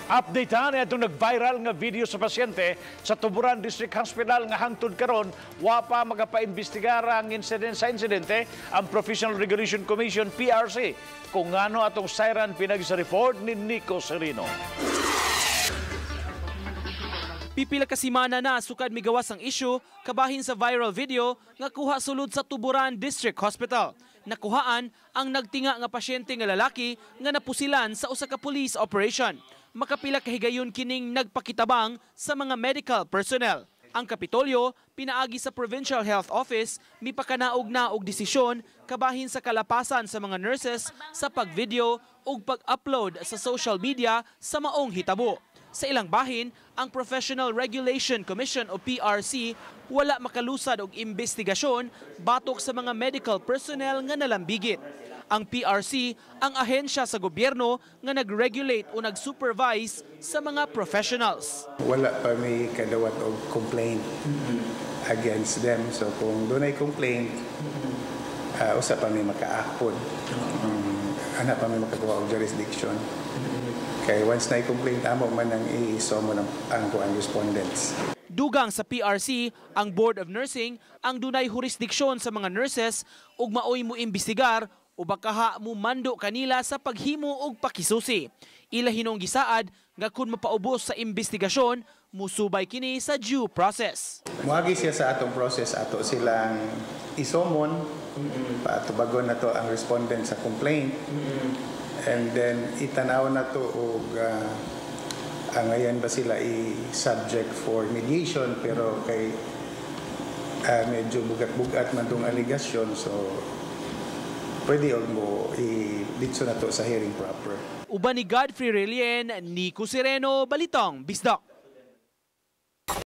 Update ha na itong nag-viral nga video sa pasyente sa Tuburan District Hospital nga hangtod karon wa pa magapaimbestigar ang sa insidente ang Professional Regulation Commission PRC kung ngano atong siren pinagi sa report ni Nico Serino. Pipila ka semana na sukad migawas ang issue kabahin sa viral video nga kuha sulod sa Tuburan District Hospital. Nakuhaan ang nagtinga nga pasyente nga lalaki nga napusilan sa usa ka police operation. Makapila kahigayon kining nagpakitabang sa mga medical personnel. Ang Kapitolyo pinaagi sa Provincial Health Office mipakanaog na og desisyon kabahin sa kalapasan sa mga nurses sa pagvideo ug pag-upload sa social media sa maong hitabo. Sa ilang bahin, ang Professional Regulation Commission o PRC wala makalusad og investigasyon batok sa mga medical personnel nga nalambigit. Ang PRC ang ahensya sa gobyerno nga nag-regulate o nag-supervise sa mga professionals. Wala pa may kadawat og complaint against them. So kung doon ay complaint, usa pa may maka-akod. Ana pa may makakuha og jurisdiction. Kaya once na-complaint, amo man ang i-iso mo ang respondents. Dugang sa PRC, ang Board of Nursing ang dunay jurisdiksyon sa mga nurses ug maoy mo imbestigar o baka mo mando kanila sa paghimo og pakisusi. Ila hinong gisaad nga kun mapaubos sa investigasyon, musubay kini sa due process. Muagi siya sa atong process, ato silang isomon, paatubagon na to ang respondent sa complaint, and then itanaw na to og ngayon ba sila i-subject for mediation, pero kay medyo bugat-bugat man tong aligasyon, so pwede mo i-ditso na to sa hearing proper. Uban ni Godfrey Relien, Nico Sereno, Balitang Bisdak.